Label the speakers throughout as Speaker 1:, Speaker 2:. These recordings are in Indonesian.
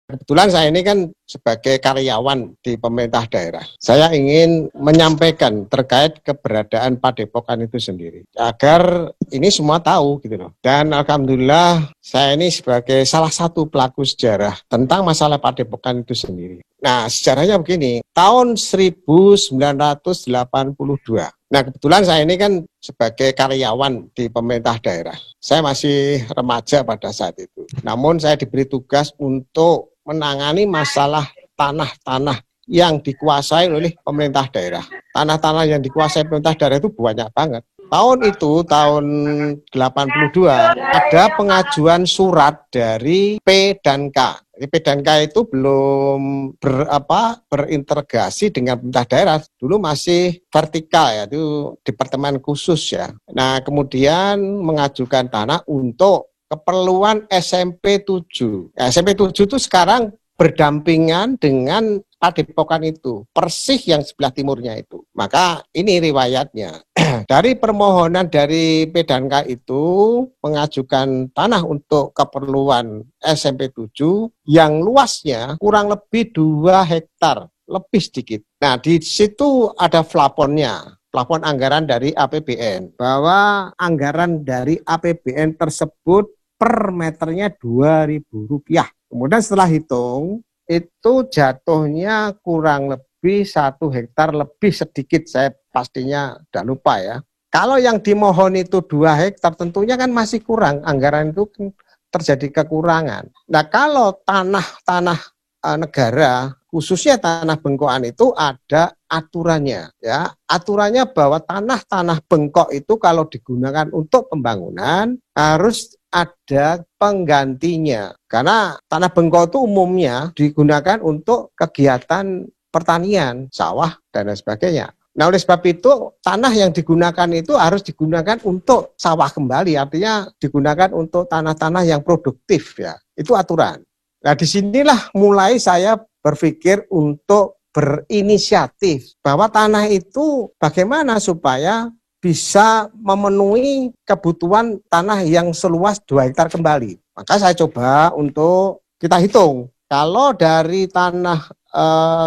Speaker 1: Kebetulan saya ini kan sebagai karyawan di pemerintah daerah. Saya ingin menyampaikan terkait keberadaan Padepokan itu sendiri. Agar ini semua tahu gitu loh. Dan alhamdulillah saya ini sebagai salah satu pelaku sejarah tentang masalah Padepokan itu sendiri. Nah, sejarahnya begini. Tahun 1982. Nah, kebetulan saya ini kan sebagai karyawan di pemerintah daerah. Saya masih remaja pada saat itu. Namun saya diberi tugas untuk menangani masalah tanah-tanah yang dikuasai oleh pemerintah daerah. Tanah-tanah yang dikuasai pemerintah daerah itu banyak banget. Tahun itu, tahun 82, ada pengajuan surat dari P dan K. P dan K itu belum berintegrasi dengan pemerintah daerah. Dulu masih vertikal ya, itu departemen khusus ya. Nah, kemudian mengajukan tanah untuk keperluan SMP 7. Ya, SMP 7 itu sekarang berdampingan dengan Padepokan itu, persis yang sebelah timurnya itu. Maka ini riwayatnya. Dari permohonan dari P dan K itu mengajukan tanah untuk keperluan SMP 7 yang luasnya kurang lebih 2 hektar, lebih sedikit. Nah, di situ ada plafonnya. Plafon anggaran dari APBN, bahwa anggaran dari APBN tersebut per meternya Rp2.000. Kemudian setelah hitung, itu jatuhnya kurang lebih 1 hektar lebih sedikit, saya pastinya tidak lupa ya. Kalau yang dimohon itu 2 hektar, tentunya kan masih kurang, anggaran itu terjadi kekurangan. Nah, kalau tanah-tanah negara, khususnya tanah bengkokan itu ada aturannya ya. Aturannya bahwa tanah-tanah bengkok itu kalau digunakan untuk pembangunan harus ada penggantinya. Karena tanah bengkok itu umumnya digunakan untuk kegiatan pertanian, sawah dan lain sebagainya. Nah, oleh sebab itu tanah yang digunakan itu harus digunakan untuk sawah kembali, artinya digunakan untuk tanah-tanah yang produktif ya. Itu aturan. Nah, disinilah mulai saya berpikir untuk berinisiatif bahwa tanah itu bagaimana supaya bisa memenuhi kebutuhan tanah yang seluas 2 hektar kembali. Maka saya coba untuk kita hitung. Kalau dari tanah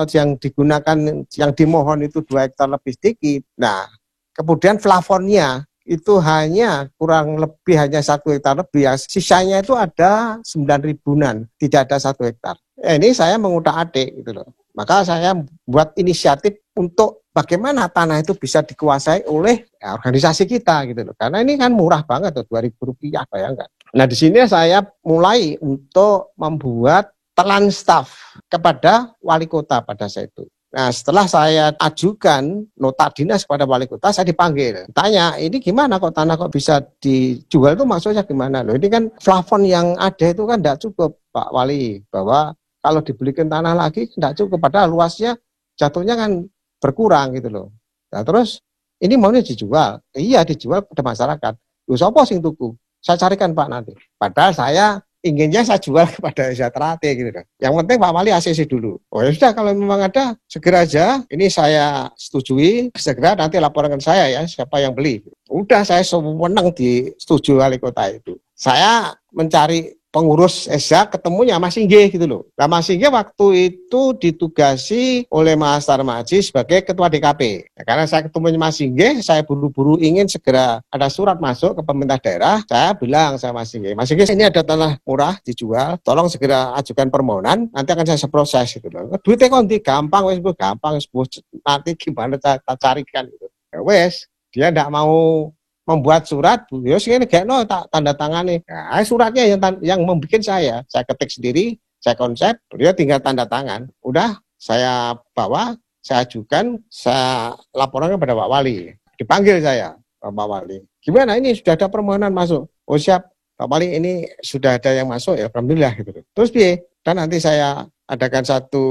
Speaker 1: yang digunakan, yang dimohon itu 2 hektar lebih sedikit, nah kemudian plafonnya itu hanya kurang lebih hanya 1 hektar lebih, ya, sisanya itu ada 9 ribuan, tidak ada 1 hektar. Ini saya mengutak-atik gitu loh. Maka saya buat inisiatif untuk bagaimana tanah itu bisa dikuasai oleh organisasi kita gitu loh. Karena ini kan murah banget tuh, Rp2.000, bayangkan. Nah, di sini saya mulai untuk membuat telan staf kepada wali kota pada saat itu. Nah, setelah saya ajukan nota dinas kepada wali kota, saya dipanggil. Tanya, ini gimana kok tanah kok bisa dijual, itu maksudnya gimana loh? Ini kan plafon yang ada itu kan tidak cukup, Pak Wali, bahwa kalau dibelikan tanah lagi tidak cukup, padahal luasnya jatuhnya kan berkurang gitu loh. Nah, terus ini maunya dijual. Iya, dijual pada masyarakat. Loh, siapa sing tuku? Saya carikan Pak nanti. Padahal saya inginnya saya jual kepada Sejahtera gitu kan. Yang penting Pak Wali ACC dulu. Oh ya sudah, kalau memang ada segera aja. Ini saya setujui, segera nanti laporkan saya ya siapa yang beli. Udah, saya sewenang disetujui wali kota itu. Saya mencari pengurus ESA, ketemunya Mas Inggih gitu loh. Nah, Mas Inggih waktu itu ditugasi oleh Mas Tarmaji sebagai ketua DKP. Nah, karena saya ketemu Mas Inggih, saya buru-buru ingin segera ada surat masuk ke pemerintah daerah. Saya bilang sama Mas Inggih, ini ada tanah murah dijual, tolong segera ajukan permohonan, nanti akan saya proses gitu loh. Duitnya kok gampang, nanti gimana saya carikan gitu. Ya, wes, dia tidak mau membuat surat, ya sini kayak no tak tanda tangani. Nah, suratnya yang membuat saya ketik sendiri, saya konsep, dia tinggal tanda tangan. Udah saya bawa, saya ajukan, saya laporkan kepada Pak Wali. Dipanggil saya, Pak Wali. Gimana ini sudah ada permohonan masuk? Oh siap, Pak Wali, ini sudah ada yang masuk ya, alhamdulillah gitu. Terus piye? Dan nanti saya adakan satu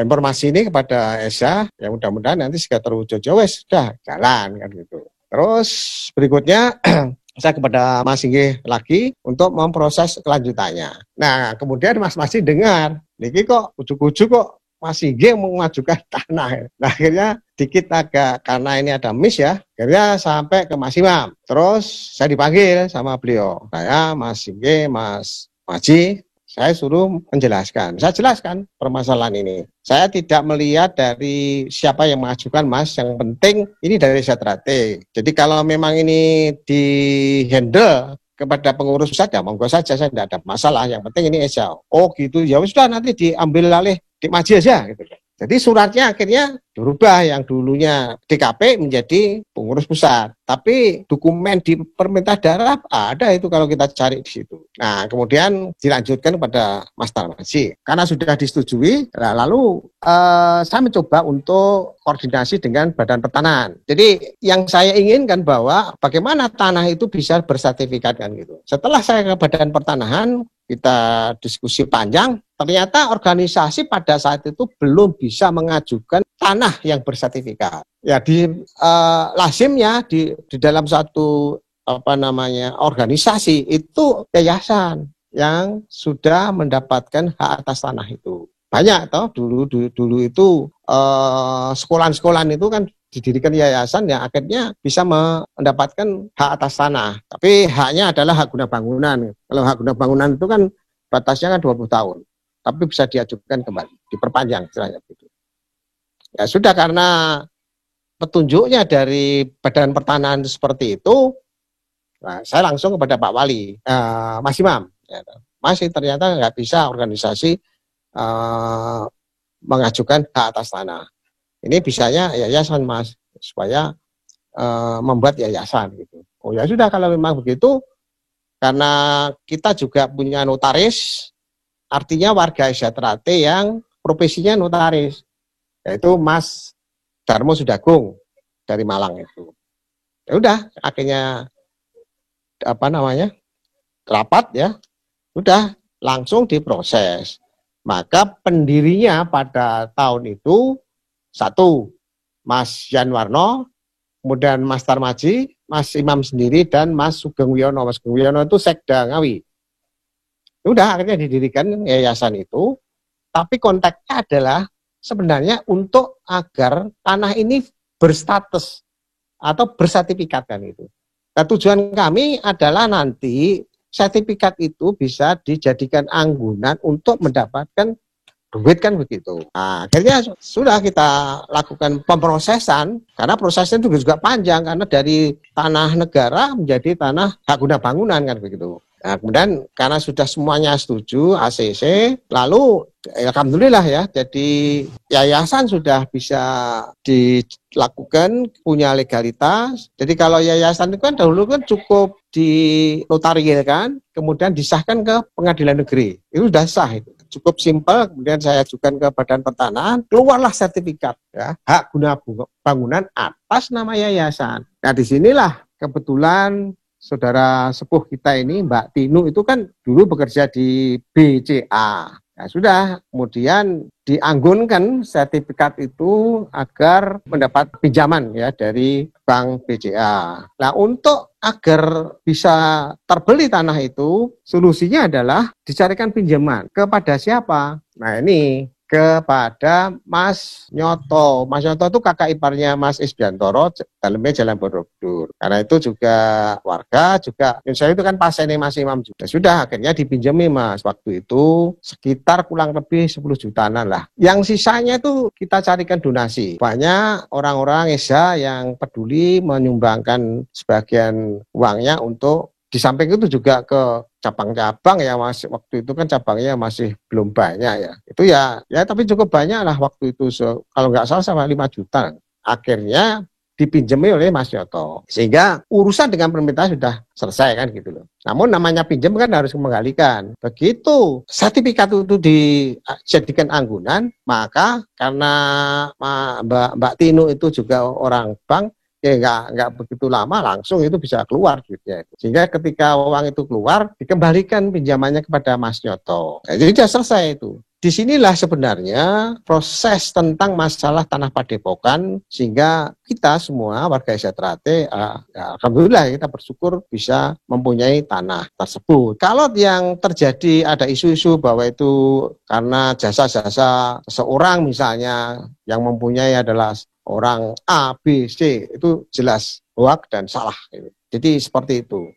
Speaker 1: informasi ini kepada ESA, ya mudah-mudahan nanti segera terwujud. Wes sudah jalan kan gitu. Terus berikutnya saya kepada Mas Inggih lagi untuk memproses kelanjutannya. Nah, kemudian Mas Masih dengar, niki kok ujuk-ujuk kok Mas Inggih mengajukan tanah. Nah, akhirnya dikit agak, karena ini ada miss ya, akhirnya sampai ke Mas Imam. Terus saya dipanggil sama beliau. Saya, Mas Inggih, Mas Maji, Saya suruh menjelaskan. Saya jelaskan permasalahan ini. Saya tidak melihat dari siapa yang mengajukan, Mas. Yang penting ini dari Setrate. Jadi kalau memang ini di-handle kepada pengurus pusat, ya monggo saja, saya tidak ada masalah. Yang penting ini aja. Oh gitu, ya sudah nanti diambil alih Dik Maji aja. Gitu. Jadi suratnya akhirnya dirubah, yang dulunya DKP menjadi pengurus pusat. Tapi dokumen di pemerintah daerah ada itu kalau kita cari di situ. Nah, kemudian dilanjutkan kepada Mas Tarmaji. Karena sudah disetujui, lalu saya mencoba untuk koordinasi dengan Badan Pertanahan. Jadi yang saya inginkan bahwa bagaimana tanah itu bisa bersertifikat kan gitu. Setelah saya ke Badan Pertanahan, kita diskusi panjang, ternyata organisasi pada saat itu belum bisa mengajukan tanah yang bersertifikat. Ya di lazimnya di dalam satu organisasi itu yayasan yang sudah mendapatkan hak atas tanah itu. Banyak toh dulu itu sekolah-sekolah itu kan didirikan yayasan yang akhirnya bisa mendapatkan hak atas tanah. Tapi haknya adalah hak guna bangunan. Kalau hak guna bangunan itu kan batasnya kan 20 tahun. Tapi bisa diajukan kembali, diperpanjang istilahnya gitu. Ya sudah, karena petunjuknya dari Badan Pertanahan seperti itu, nah, saya langsung kepada Pak Wali, Mas Imam. Ya, masih ternyata nggak bisa organisasi mengajukan hak atas tanah. Ini bisanya yayasan, Mas, supaya membuat yayasan gitu. Oh ya sudah, kalau memang begitu, karena kita juga punya notaris, artinya warga Setrate yang profesinya notaris, yaitu Mas Darmo Sudagung dari Malang itu. Ya udah, akhirnya rapat ya, udah langsung diproses. Maka pendirinya pada tahun itu satu, Mas Yan Warno, kemudian Mas Tarmaji, Mas Imam sendiri, dan Mas Sugeng Wiono. Mas Sugeng Wiono itu Sekda Ngawi. Udah akhirnya didirikan yayasan itu, tapi konteksnya adalah sebenarnya untuk agar tanah ini berstatus atau bersertifikat kan itu. Nah, tujuan kami adalah nanti sertifikat itu bisa dijadikan anggunan untuk mendapatkan duit kan begitu. Nah, akhirnya sudah kita lakukan pemrosesan, karena prosesnya itu juga panjang, karena dari tanah negara menjadi tanah hak guna bangunan kan begitu. Nah, kemudian karena sudah semuanya setuju ACC, lalu alhamdulillah ya, jadi yayasan sudah bisa dilakukan, punya legalitas. Jadi kalau yayasan itu kan dahulu kan cukup dinotarialkan, kemudian disahkan ke pengadilan negeri. Itu sudah sah itu. Cukup simpel, kemudian saya ajukan ke Badan Pertanahan, keluarlah sertifikat ya, hak guna bangunan atas nama yayasan. Nah, disinilah kebetulan saudara sepuh kita ini, Mbak Tinu, itu kan dulu bekerja di BCA. Ya sudah, kemudian dianggunkan sertifikat itu agar mendapat pinjaman ya dari Bank BCA. Nah, untuk agar bisa terbeli tanah itu, solusinya adalah dicarikan pinjaman. Kepada siapa? Nah, ini kepada Mas Nyoto. Mas Nyoto itu kakak iparnya Mas Isbiantoro, dalamnya Jalan Borobudur. Karena itu juga warga, juga saya itu kan pasiennya Mas Imam juga. Sudah akhirnya dipinjami, Mas. Waktu itu sekitar kurang lebih 10 jutaan lah. Yang sisanya itu kita carikan donasi. Banyak orang-orang Esa yang peduli menyumbangkan sebagian uangnya untuk, di samping itu juga ke cabang-cabang ya, Mas. Waktu itu kan cabangnya masih belum banyak ya. Itu ya tapi cukup banyak lah waktu itu. Kalau nggak salah sama 5 juta. Akhirnya dipinjami oleh Mas Yoto. Sehingga urusan dengan pemerintah sudah selesai kan gitu loh. Namun namanya pinjam kan harus menggalikan. Begitu sertifikat itu dijadikan anggunan, maka karena Mbak Tinu itu juga orang bank, ya nggak begitu lama langsung itu bisa keluar duitnya. Sehingga ketika uang itu keluar, dikembalikan pinjamannya kepada Mas Nyoto. Nah, jadi sudah selesai itu. Disinilah sebenarnya proses tentang masalah tanah padepokan, sehingga kita semua warga Setrate, alhamdulillah kita bersyukur bisa mempunyai tanah tersebut. Kalau yang terjadi ada isu-isu bahwa itu karena jasa-jasa seseorang misalnya yang mempunyai adalah orang A, B, C, itu jelas hoak dan salah. Jadi seperti itu.